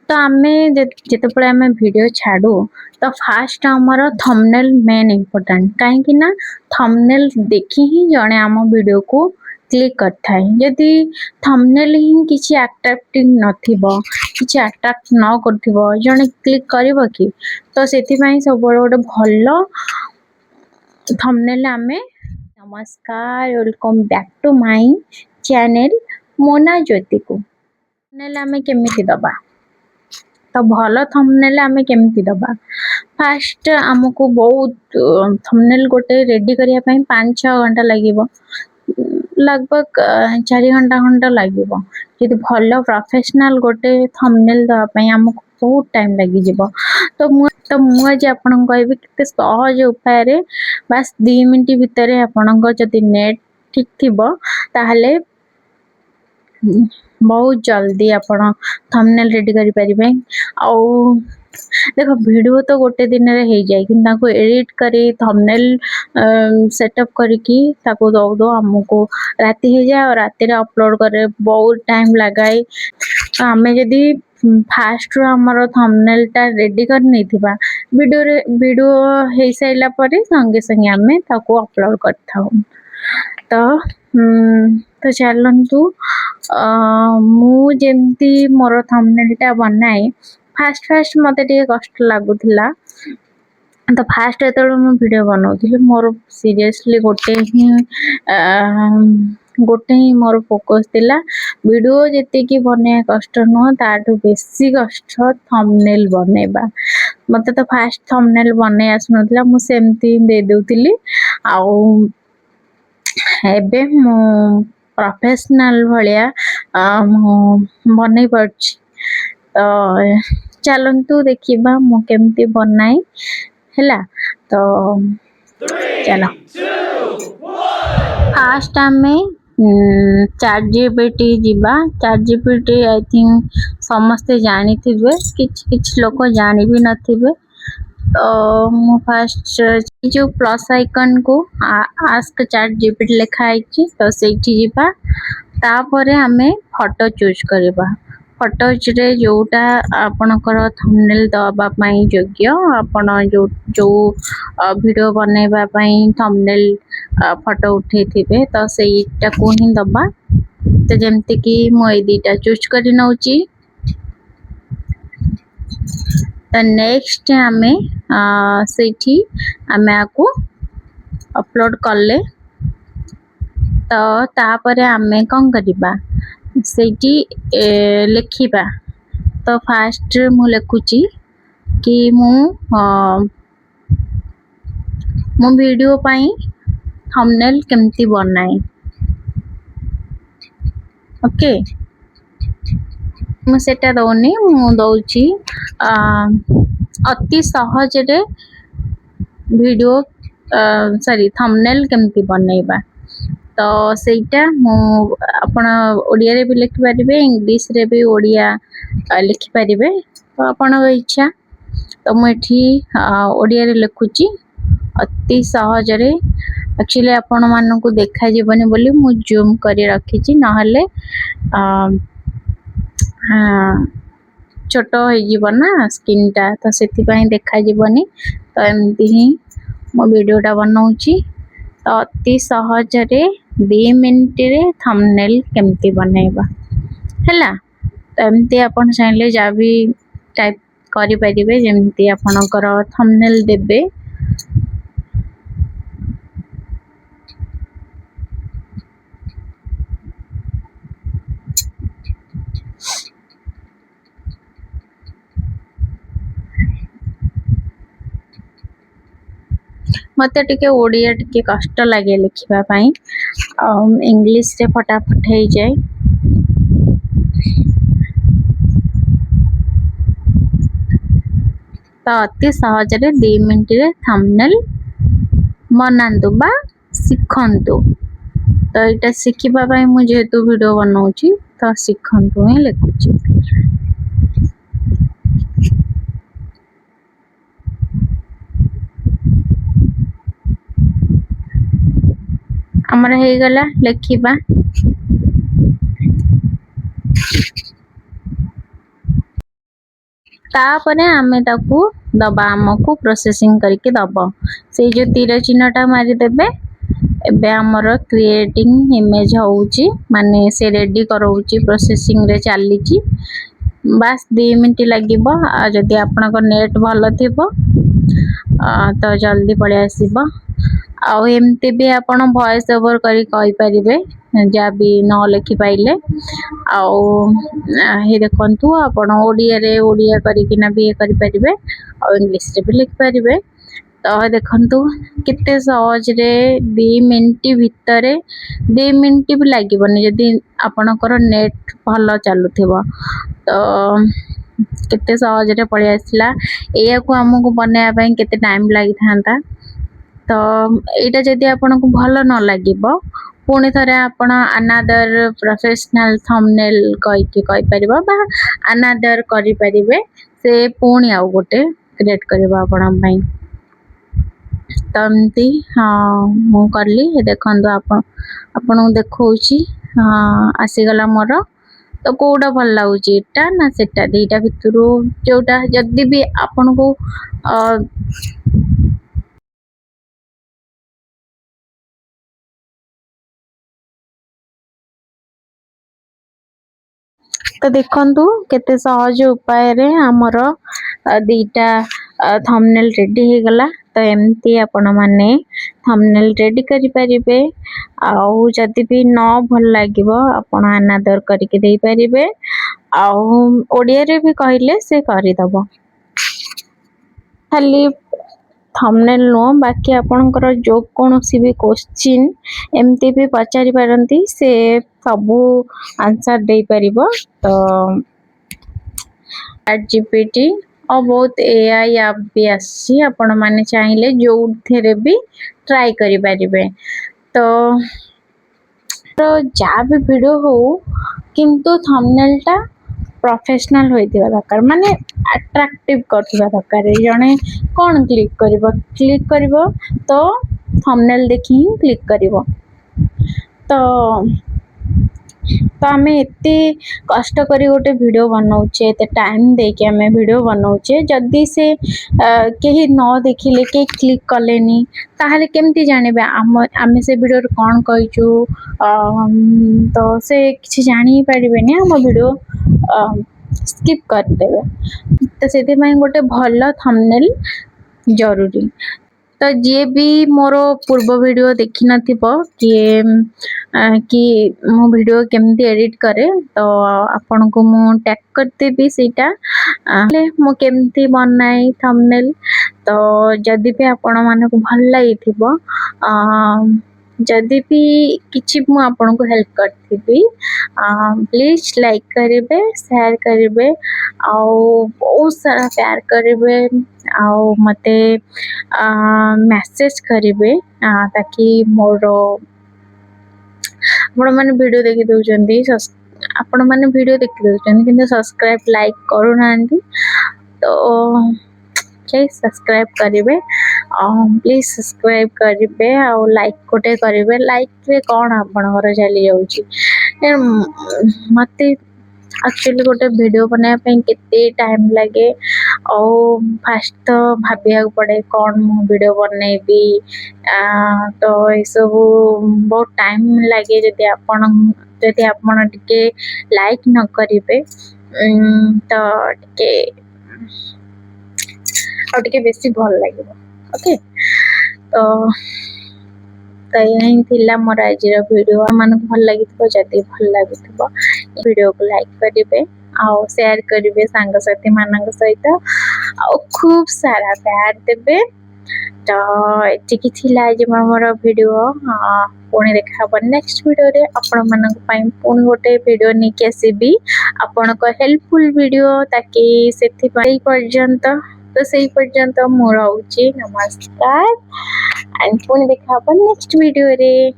तो आमे जेतेबेले आमे वीडियो छाड़ू तो फास्ट आमर थंबनेल मेन इम्पोर्टेंट कहीं ना थंबनेल देखि ही जने आम वीडियो को क्लिक करथाय यदि थंबनेल ही किसी अट्रैक्टिव नथिबो किसी अट्रैक्ट न करथिबो जने क्लिक करिवो कि तो सेति पई सब गोटे भलो थंबनेल आमे नमस्कार welcome back to my channel Mona Jyoti को थंबनेल आमे केमिति दबा तो भलो थंबनेल आमे केमिति दबा फास्ट हमको बहुत थंबनेल गोटे रेडी करिया पई 5-6 घंटा लागिवो लगभग 4 घंटा घंटा लागिवो यदि भलो प्रोफेशनल गोटे थंबनेल दबा पई हमको बहुत टाइम लागि जिवो तो मु आज आपन कहबी किते सहज उपाय रे बस 2 मिनिट भितरे आपन को जदि नेट ठीक थिबो ताहले बहुत जल्दी आपण थंबनेल रेडी करि परिबे आ देखो वीडियो तो गोटे दिन रे हो जाए कि ताको एडिट करी थंबनेल सेटअप करके ताको दो दो हमको राती हो जाए और राती रे अपलोड करे बहुत टाइम लगाई तो आमे जदी फास्ट रो हमर थंबनेल ता रेडी कर नै थिबा वीडियो हे साइला परे संगे संगे आमे ताको अपलोड करथाउ तो तो चलंतु मु जेमती मोर थंबनेल टा बनाए फास्ट फास्ट मते टे कष्ट लागुथिला तो फास्ट एतलो मु वीडियो बनाउथिली मोर सीरियसली गोटे ही मोर फोकस थिला वीडियो जते की बने कष्ट न ताठू बेसी कष्ट थंबनेल बनेबा मते तो फास्ट थंबनेल बने आसनथिला मु सेमती दे देउथिली आ एबे मु प्रोफेशनल भलिया बनै पड़छि तो चलंतु देखिबा मु केमती बनाई हैला तो चलो फास्ट आमे चैट जीपीटी जीबा चैट जीपीटी आई थिंक समस्ते जानी थिबे किछ लोग जानी भी नथिबे तो मु फास्ट जो प्लस आइकन को आस्क चैट जीपीटी लिखा आइछि तो सेठी जीबा तापरे हमें फोटो चूज करबा फोटो रे जोटा आपनकर थंबनेल दबा पई योग्य आपन जो वीडियो बनेबा पई थंबनेल फोटो उठे थिबे तो सेटा को ही दबा तो जेमते कि मु ए दीटा चूज करि नउची तो नेक्स्ट हमें सेठी हमें आको अपलोड करले तो तापरे हमें कौन करिबा सेठी लिखिबा तो फास्ट मु लिखुची कि मु वीडियो पाई थंबनेल केमती बनाए ओके मु सेटा दउनी मु दउची अति सहज रे वीडियो सॉरी थंबनेल केमती बनेबा तो सेटा मु आपण ओडिया रे भी लिखि परिबे इंग्लिश रे भी ओडिया लिखि परिबे तो आपण इच्छा तो मु एठी ओडिया रे लिखुची अति सहज रे एक्चुअली आपण मानन को देखा जीवनी बोली मु जूम करी रखिची नहले छोटो हो जीव ना स्क्रीन टा तो सेति पई देखा जीवनी तो एमती ही मो वीडियोटा बनाउची तो अति सहज रे 2 मिनिट रे थंबनेल केमती बनेबा हैला तो एमती आपण चाहिले जा भी टाइप करि परिबे जेमती आपणकर थंबनेल देबे मते टिके ओडिया टिके कष्ट लागे लिखिबा पई इंग्लिश रे फटाफट हे जाय तो अति सहज रे 2 मिनिट रे थंबनेल बनांतु बा सिखंतु तो एटा सिखिबा पई मु जेतु वीडियो बनाउची तो सिखंतु ही लिखुची हमर हे गला लिखिबा तापरे आमे ताकू दबा आमको प्रोसेसिंग करके दब से जो तीर चिन्हटा मारिदेबे एबे हमर क्रिएटिंग इमेज होउची माने से रेडी करौची प्रोसेसिंग रे चलीची बास 2 मिनिट लागिबो आ जदि आपनको नेट भलो थिबो तो जल्दी पळे आसीबो आ एमती भी आपण वॉइस ओवर करी कहि परिबे जा भी न लिखि पाइले आ हे देखंतु आपण ओडिया रे ओडिया करी किना भी करि परिबे आ इंग्लिश रे भी लिखि परिबे तो देखंतु कितने सहज रे 2 मिनिट भितरे 2 मिनिट भी लागिबनी जदि आपणकर नेट भलो चालुथिबो तो केते सहज रे पळि आसला एया को हमकु बनाया पई केते टाइम लागि थांता तो एटा जदि आपनको भलो न लागिबो पुणी थरे आपण अनदर प्रोफेशनल थंबनेल कहि परिबो बा अनदर करि परिबे से पुणी आउ गोटे क्रिएट करबा आपण पई तमती हाँ मु करली देखंतु आपण देखौची हाँ आसीगला मोर तो कोडा भल लागुची एटा ना सेटा दीटा भितरु जोटा जदी भी आपनको तो देखंतु केते सहज उपाय रे हमर दीटा थंबनेल रेडी हे गला तो एमती आपण माने थंबनेल रेडी करि परिबे आउ जदी भी न भल लागिबो आपण अनदर करके देई परिबे आउ ओडिया रे भी कहिले से करि दबो खाली थंबनेल नो बाकी आपणकर जो कोनोसी भी क्वेश्चन एमती भी पचारि पारंती से सबू आंसर दे परिबो तो चैट जीपीटी और बहुत एआई ऐप भी आसी आपण माने चाहिले जो थेरे भी ट्राई करि परिबे तो तो जा भी वीडियो हो किंतु थंबनेल टा प्रोफेशनल होइतिबा दरकार माने अट्रैक्टिव करथिबा दरकार जणे कोन क्लिक करिवो तो थंबनेल देखि क्लिक करिवो तो तो आमे एते कष्ट करी गोटे वीडियो बनाउचे एते टाइम दे के आमे वीडियो बनाउचे जदी से केही न देखिले के क्लिक कलेनी ताहले केमती जानिबे आमे से वीडियो रे कोन कहिचु तो से किछि जानि परिबेनी हम वीडियो स्किप कर देबे तो सेति माई गोटे भलो थंबनेल जरूरी तो जे भी मोरो पूर्व वीडियो देखि नथिबो कि मो वीडियो केमती एडिट करे तो आपन को मु टैग करते भी सेटा मो केमती बनाई थंबनेल तो जदी भी आपण माने को भल लागि थिबो जदी भी किछि मु आपन को हेल्प करथिबी प्लीज लाइक करिवे शेयर करिवे आउ बहुत सारा प्यार करिवे आउ मते मैसेज करिवे ताकि मोर आपण माने वीडियो देखि दउचंदी आपण माने वीडियो देखि दउचंदी किंतु सब्सक्राइब लाइक करू नांदी तो प्लीज सब्सक्राइब करिवे प्लीज सब्सक्राइब करिवे और लाइक कोटे करिवे लाइक रे कोन आपणकर चली जाउची मते एक्चुअली गोटे वीडियो बनाया पे केते टाइम लगे और फास्ट तो भाबिया पड़े कौन मु वीडियो बनैबी तो ये सब बहुत टाइम लगे जदि आपण टिके लाइक न करिवे तो टिके बेसी भल लागिबो ओके तो तो यही थिला मोर आज वीडियो मन भल लगी जदि भल लगी वीडियो को लाइक करिवे आउ शेयर करिवे सांग साथी मानक सहित आउ खूब सारा प्यार देबे तो एतिकी थिला आज मोर वीडियो पुणी देखा नेक्स्ट वीडियो रे आपण मानक पई पुणी गोटे वीडियो निके आसीबी आपण को हेल्पफुल वीडियो ताकि सेथि पई पर्यंत तो सही पर्यंत मु रहउची नमस्कार एंड पुणी देखा नेक्स्ट वीडियो रे।